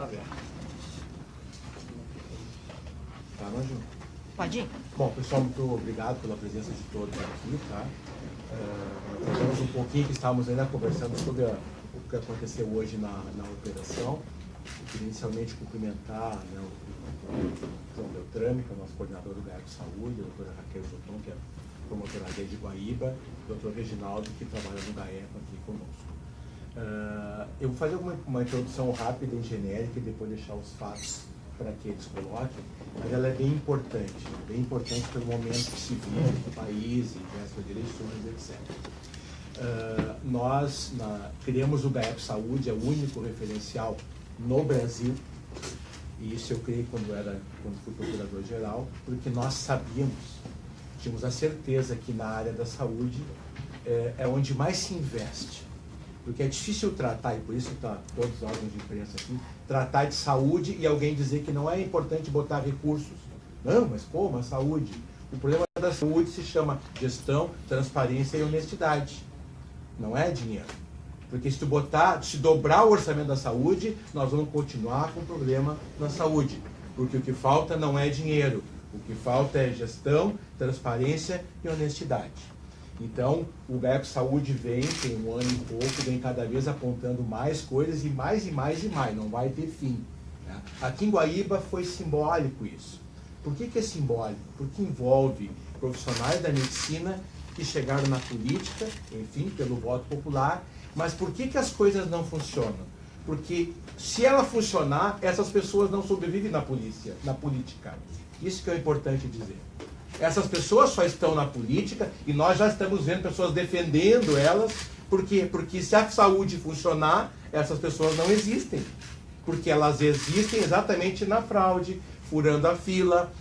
aberto. Tá, Maju? Pode ir? Bom, pessoal, muito obrigado pela presença de todos aqui, tá? Tivemos um pouquinho que estávamos ainda conversando sobre o que aconteceu hoje na operação. Eu queria inicialmente cumprimentar, né, o João Beltrame, que é o nosso coordenador do GAECO Saúde, a doutora Raquel Zoton, que é promotora de Guaíba, e o doutor Reginaldo, que trabalha no GAECO aqui conosco. Eu vou fazer uma introdução rápida e genérica e depois deixar os fatos para que eles coloquem, mas ela é bem importante pelo momento que se vive no país, em véspera de eleições, etc. Nós criamos o GAECO Saúde, é o único referencial no Brasil, e isso eu criei quando fui procurador-geral, porque nós sabíamos, tínhamos a certeza que na área da saúde é onde mais se investe. Porque é difícil tratar, e por isso está todos os órgãos de imprensa aqui, tratar de saúde e alguém dizer que não é importante botar recursos. Não, mas como a saúde? O problema da saúde se chama gestão, transparência e honestidade. Não é dinheiro. Porque se dobrar o orçamento da saúde, nós vamos continuar com problema na saúde. Porque o que falta não é dinheiro. O que falta é gestão, transparência e honestidade. Então, o GAECO Saúde tem um ano e pouco, vem cada vez apontando mais coisas e mais, não vai ter fim. Né? Aqui em Guaíba foi simbólico isso. Por que é simbólico? Porque envolve profissionais da medicina que chegaram na política, enfim, pelo voto popular, mas por que as coisas não funcionam? Porque se ela funcionar, essas pessoas não sobrevivem na política. Isso que é importante dizer. Essas pessoas só estão na política e nós já estamos vendo pessoas defendendo elas. Por quê? Porque se a saúde funcionar, essas pessoas não existem. Porque elas existem exatamente na fraude, furando a fila,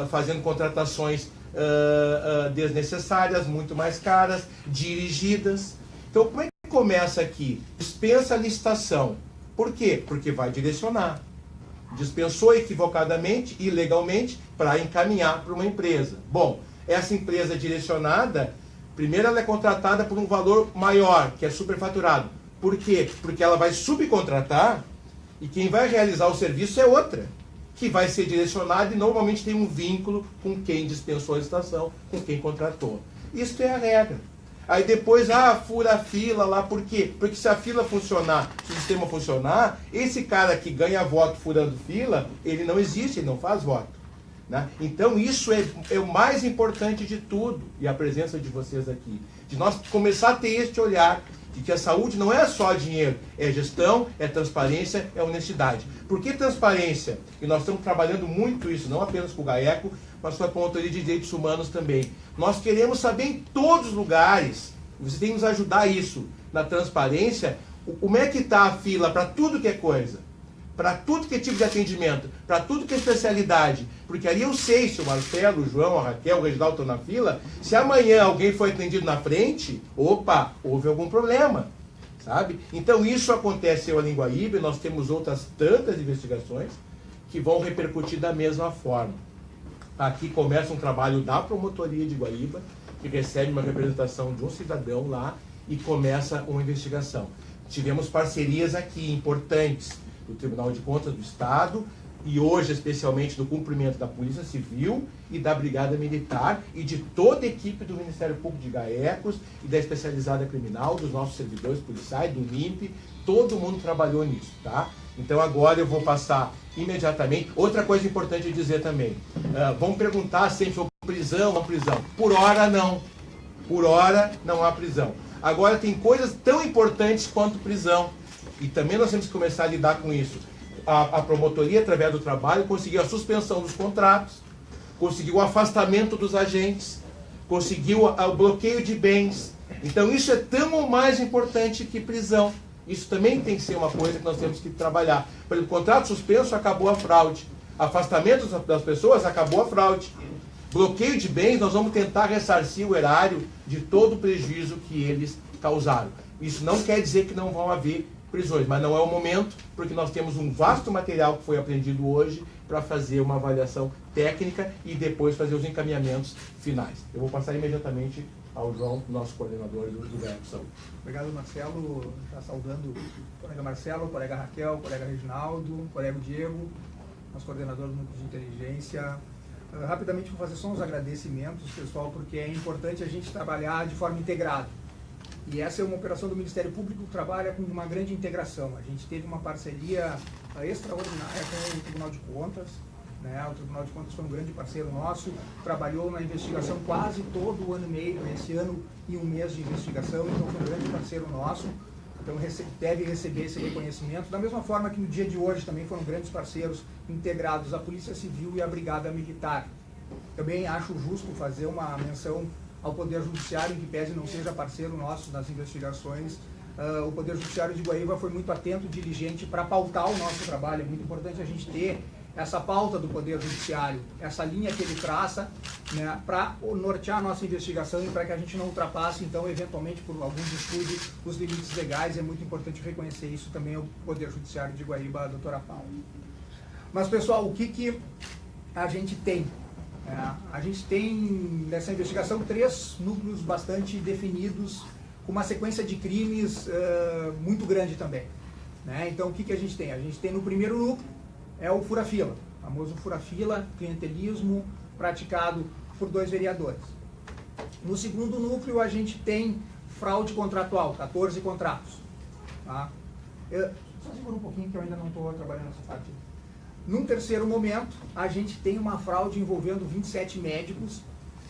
fazendo contratações desnecessárias, muito mais caras, dirigidas. Então, como é que começa aqui? Dispensa a licitação. Por quê? Porque vai direcionar. Dispensou equivocadamente, ilegalmente, para encaminhar para uma empresa. Bom, essa empresa direcionada, primeiro ela é contratada por um valor maior, que é superfaturado. Por quê? Porque ela vai subcontratar e quem vai realizar o serviço é outra, que vai ser direcionada e normalmente tem um vínculo com quem dispensou a licitação, com quem contratou. Isso é a regra. Aí depois, fura a fila lá, por quê? Porque se a fila funcionar, se o sistema funcionar, esse cara que ganha voto furando fila, ele não existe, ele não faz voto. Né? Então isso é o mais importante de tudo, e a presença de vocês aqui, de nós começar a ter este olhar, de que a saúde não é só dinheiro, é gestão, é transparência, é honestidade. Por que transparência? E nós estamos trabalhando muito isso, não apenas com o GAECO, mas com a Promotoria de Direitos Humanos também. Nós queremos saber em todos os lugares, você tem que nos ajudar a isso, na transparência, como é que está a fila para tudo que é coisa, para tudo que é tipo de atendimento, para tudo que é especialidade. Porque ali eu sei se o Marcelo, o João, a Raquel, o Reginaldo estão na fila, se amanhã alguém foi atendido na frente, opa, houve algum problema, sabe? Então isso aconteceu ali em Guaíba, e nós temos outras tantas investigações que vão repercutir da mesma forma. Aqui começa um trabalho da Promotoria de Guaíba, que recebe uma representação de um cidadão lá e começa uma investigação. Tivemos parcerias aqui importantes do Tribunal de Contas do Estado e hoje especialmente do cumprimento da Polícia Civil e da Brigada Militar e de toda a equipe do Ministério Público de GAECOS e da Especializada Criminal, dos nossos servidores policiais, do MIMP, todo mundo trabalhou nisso, tá? Então agora eu vou passar imediatamente. Outra coisa importante dizer também, vão perguntar sempre sobre prisão ou não prisão. Por hora não. Por hora não há prisão. Agora tem coisas tão importantes quanto prisão. E também nós temos que começar a lidar com isso. A promotoria, através do trabalho, conseguiu a suspensão dos contratos, conseguiu o afastamento dos agentes, conseguiu o bloqueio de bens. Então isso é tão ou mais importante que prisão. Isso também tem que ser uma coisa que nós temos que trabalhar. Pelo contrato suspenso, acabou a fraude. Afastamento das pessoas, acabou a fraude. Bloqueio de bens, nós vamos tentar ressarcir o erário de todo o prejuízo que eles causaram. Isso não quer dizer que não vão haver prisões, mas não é o momento, porque nós temos um vasto material que foi apreendido hoje para fazer uma avaliação técnica e depois fazer os encaminhamentos finais. Eu vou passar imediatamente ao João, nosso coordenador do GAECO Saúde. Obrigado, Marcelo. Já saudando o colega Marcelo, o colega Raquel, o colega Reginaldo, o colega Diego, nosso coordenador do Núcleo de Inteligência. Rapidamente vou fazer só uns agradecimentos, pessoal, porque é importante a gente trabalhar de forma integrada. E essa é uma operação do Ministério Público que trabalha com uma grande integração. A gente teve uma parceria extraordinária com o Tribunal de Contas, né? O Tribunal de Contas foi um grande parceiro nosso, trabalhou na investigação quase todo o ano e meio, esse ano e um mês de investigação, então foi um grande parceiro nosso, então deve receber esse reconhecimento. Da mesma forma que no dia de hoje também foram grandes parceiros integrados a Polícia Civil e a Brigada Militar. Também acho justo fazer uma menção ao Poder Judiciário, em que pese não seja parceiro nosso nas investigações. O Poder Judiciário de Guaíba foi muito atento e diligente para pautar o nosso trabalho. É muito importante a gente ter essa pauta do Poder Judiciário, essa linha que ele traça, né, para nortear a nossa investigação e para que a gente não ultrapasse, então, eventualmente, por algum descuido, os limites legais. É muito importante reconhecer isso também ao Poder Judiciário de Guaíba, a doutora Paula. Mas, pessoal, o que a gente tem? A gente tem, nessa investigação, 3 núcleos bastante definidos, com uma sequência de crimes muito grande também, né? Então, o que a gente tem? A gente tem no primeiro núcleo, é o fura-fila, o famoso fura-fila, clientelismo praticado por 2 vereadores. No segundo núcleo, a gente tem fraude contratual, 14 contratos. Tá? Só segura um pouquinho que eu ainda não estou trabalhando nessa parte. Num terceiro momento, a gente tem uma fraude envolvendo 27 médicos,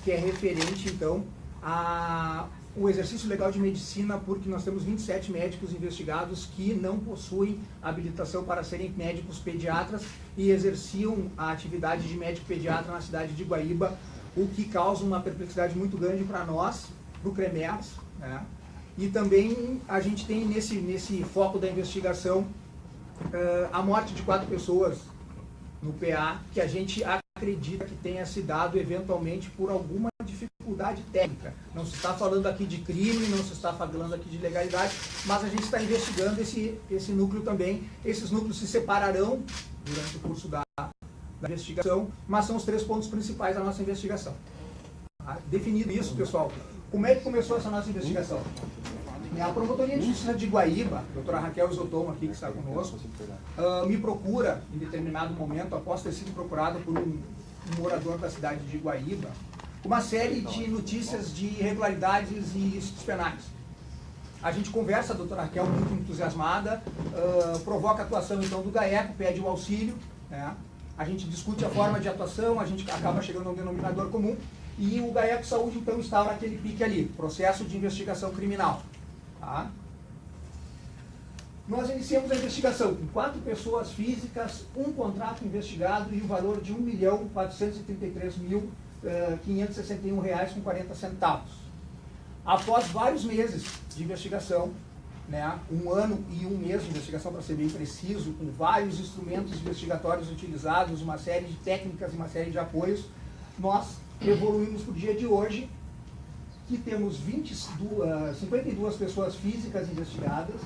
que é referente, então, ao exercício legal de medicina, porque nós temos 27 médicos investigados que não possuem habilitação para serem médicos pediatras e exerciam a atividade de médico pediatra na cidade de Guaíba, o que causa uma perplexidade muito grande para nós, para o CREMERS, né? E também a gente tem nesse foco da investigação a morte de 4 pessoas no PA, que a gente acredita que tenha se dado eventualmente por alguma dificuldade técnica. Não se está falando aqui de crime, não se está falando aqui de legalidade, mas a gente está investigando esse núcleo também. Esses núcleos se separarão durante o curso da investigação, mas são os 3 pontos principais da nossa investigação. Definido isso, pessoal, como é que começou essa nossa investigação? A Promotoria de Justiça de Guaíba, a doutora Raquel Isotomo aqui, que está conosco, me procura em determinado momento, após ter sido procurado por um morador da cidade de Guaíba, uma série de notícias de irregularidades e ilícitos penais. A gente conversa, a doutora Raquel, muito entusiasmada, provoca a atuação então do GAECO, pede o auxílio, né? A gente discute a forma de atuação, a gente acaba chegando a um denominador comum, e o GAECO Saúde então está naquele pique ali, processo de investigação criminal. Tá? Nós iniciamos a investigação com 4 pessoas físicas, um contrato investigado e o valor de R$ 1.433.561,40. Após vários meses de investigação, né, 1 ano e 1 mês de investigação, para ser bem preciso, com vários instrumentos investigatórios utilizados, uma série de técnicas e uma série de apoios, nós evoluímos para o dia de hoje, que temos 52 pessoas físicas investigadas,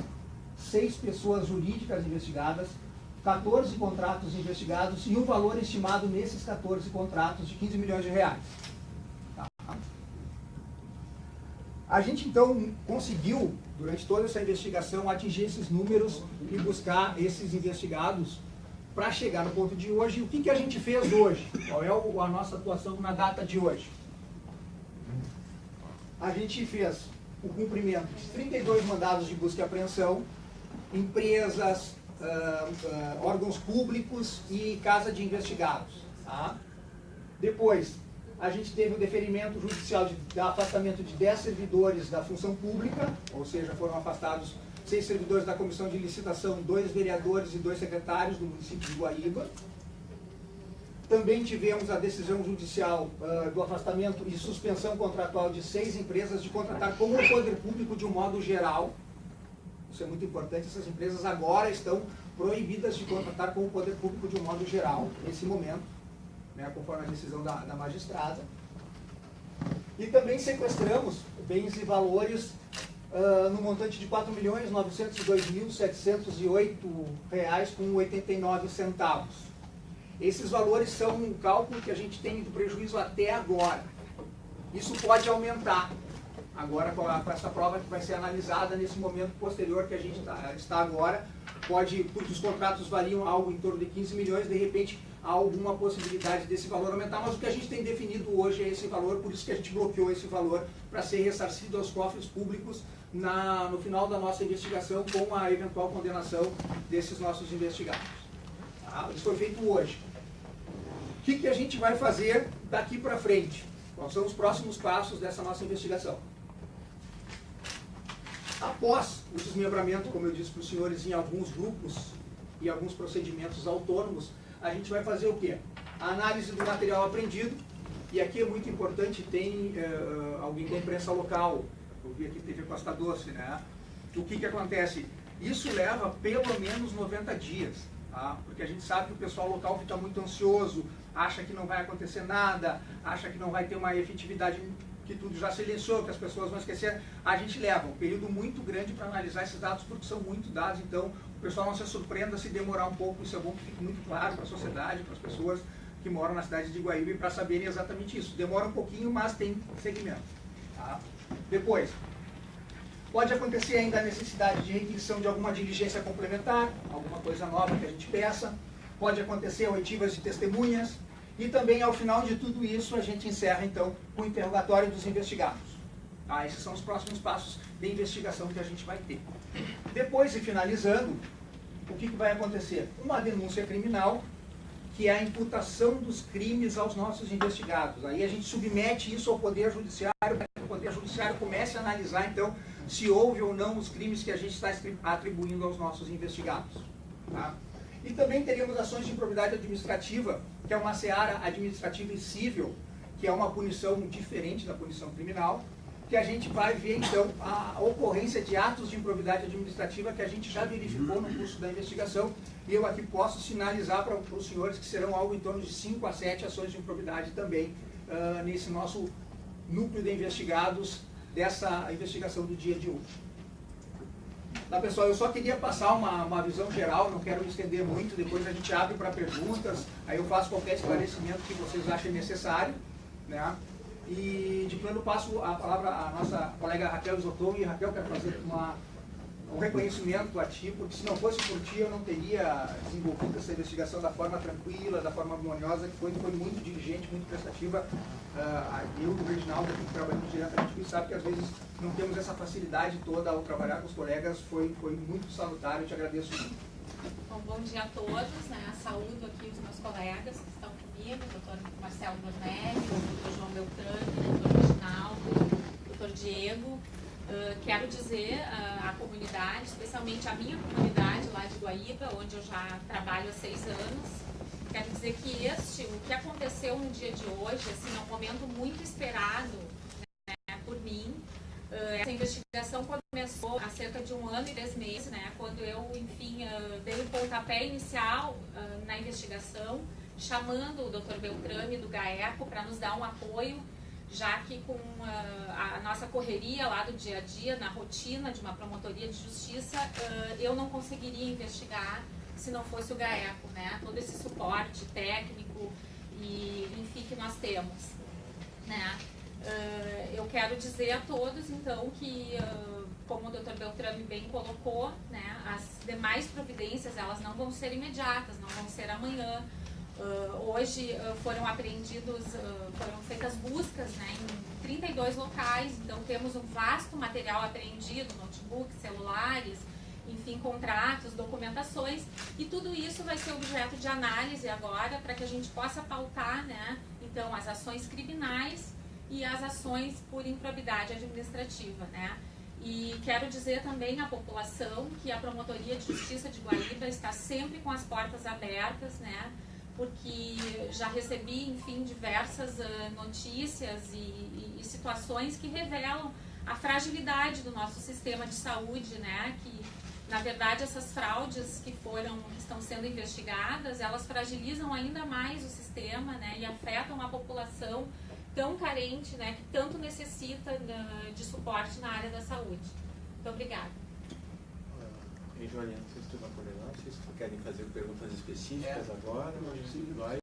6 pessoas jurídicas investigadas, 14 contratos investigados e um valor estimado nesses 14 contratos de R$15 milhões. Tá? A gente então conseguiu, durante toda essa investigação, atingir esses números e buscar esses investigados para chegar no ponto de hoje. E o que a gente fez hoje? Qual é a nossa atuação na data de hoje? A gente fez o cumprimento de 32 mandados de busca e apreensão, empresas, órgãos públicos e casa de investigados. Tá? Depois, a gente teve o deferimento judicial de afastamento de 10 servidores da função pública, ou seja, foram afastados 6 servidores da comissão de licitação, 2 vereadores e 2 secretários do município de Guaíba. Também tivemos a decisão judicial do afastamento e suspensão contratual de 6 empresas de contratar com o poder público de um modo geral. Isso é muito importante, essas empresas agora estão proibidas de contratar com o poder público de um modo geral, nesse momento, né, conforme a decisão da magistrada. E também sequestramos bens e valores no montante de R$ 4.902.708,89. Esses valores são um cálculo que a gente tem do prejuízo até agora. Isso pode aumentar, agora com essa prova que vai ser analisada nesse momento posterior que a gente está agora. Pode, porque os contratos variam algo em torno de 15 milhões, de repente há alguma possibilidade desse valor aumentar, mas o que a gente tem definido hoje é esse valor, por isso que a gente bloqueou esse valor para ser ressarcido aos cofres públicos no final da nossa investigação, com a eventual condenação desses nossos investigados. Tá? Isso foi feito hoje. O que a gente vai fazer daqui para frente? Quais são os próximos passos dessa nossa investigação? Após o desmembramento, como eu disse para os senhores, em alguns grupos e alguns procedimentos autônomos, a gente vai fazer o quê? A análise do material apreendido, e aqui é muito importante, tem alguém da imprensa local, eu vi aqui TV Costa Doce, né? O que acontece? Isso leva pelo menos 90 dias, tá? Porque a gente sabe que o pessoal local fica muito ansioso, acha que não vai acontecer nada, acha que não vai ter uma efetividade, que tudo já silenciou, que as pessoas vão esquecer. A gente leva um período muito grande para analisar esses dados, porque são muito dados, então o pessoal não se surpreenda se demorar um pouco, isso é bom que fique muito claro para a sociedade, para as pessoas que moram na cidade de Guaíba, para saberem exatamente isso. Demora um pouquinho, mas tem segmento. Tá? Depois, pode acontecer ainda a necessidade de requisição de alguma diligência complementar, alguma coisa nova que a gente peça. Pode acontecer oitivas de testemunhas. E também, ao final de tudo isso, a gente encerra, então, com o interrogatório dos investigados. Tá? Esses são os próximos passos de investigação que a gente vai ter. Depois, e finalizando, o que vai acontecer? Uma denúncia criminal, que é a imputação dos crimes aos nossos investigados. Aí a gente submete isso ao Poder Judiciário, para que o Poder Judiciário comece a analisar, então, se houve ou não os crimes que a gente está atribuindo aos nossos investigados. Tá? E também teríamos ações de improbidade administrativa, que é uma seara administrativa e civil, que é uma punição diferente da punição criminal, que a gente vai ver, então, a ocorrência de atos de improbidade administrativa que a gente já verificou no curso da investigação, e eu aqui posso sinalizar para os senhores que serão algo em torno de 5 a 7 ações de improbidade também, nesse nosso núcleo de investigados dessa investigação do dia de hoje. Tá, pessoal, eu só queria passar uma visão geral, não quero me estender muito, depois a gente abre para perguntas, aí eu faço qualquer esclarecimento que vocês achem necessário, né? E de plano passo a palavra à nossa colega Raquel Isotton, e Raquel, quero fazer um reconhecimento a ti, porque se não fosse por ti eu não teria desenvolvido essa investigação da forma tranquila, da forma harmoniosa que foi muito diligente, muito prestativa. Eu e o Reginaldo, que trabalhamos diretamente com isso, sabe que às vezes não temos essa facilidade toda ao trabalhar com os colegas, foi muito salutar, eu te agradeço muito. Bom, bom dia a todos, né? Saúdo aqui os meus colegas que estão comigo, o doutor Marcelo Dornelli, o doutor João Beltrame, o doutor Reginaldo, o doutor Diego. Quero dizer à comunidade, especialmente a minha comunidade lá de Guaíba, onde eu já trabalho há 6 anos, quero dizer que o que aconteceu no dia de hoje, assim, é um momento muito esperado, né, por mim. Essa investigação começou há cerca de 1 ano e 10 meses, né, quando eu, enfim, dei o pontapé inicial na investigação, chamando o Dr. Beltrame do GAECO para nos dar um apoio, já que com a nossa correria lá do dia a dia, na rotina de uma promotoria de justiça, eu não conseguiria investigar se não fosse o GAECO, né? Todo esse suporte técnico e, enfim, que nós temos, né? Eu quero dizer a todos, então, que, como o Dr. Beltrame bem colocou, né, as demais providências, elas não vão ser imediatas, não vão ser amanhã. Hoje foram feitas buscas, né, em 32 locais, então temos um vasto material apreendido, notebooks, celulares, enfim, contratos, documentações, e tudo isso vai ser objeto de análise agora para que a gente possa pautar, né, então, as ações criminais e as ações por improbidade administrativa, né. E quero dizer também à população que a Promotoria de Justiça de Guaíba está sempre com as portas abertas, né, porque já recebi, enfim, diversas notícias e situações que revelam a fragilidade do nosso sistema de saúde, né, que, na verdade, essas fraudes que estão sendo investigadas, elas fragilizam ainda mais o sistema, né, e afetam a população tão carente, né, que tanto necessita de suporte na área da saúde. Muito obrigada. Joaninha, não sei se tu vai coordenar, não sei se tu querem fazer perguntas específicas agora, mas vai.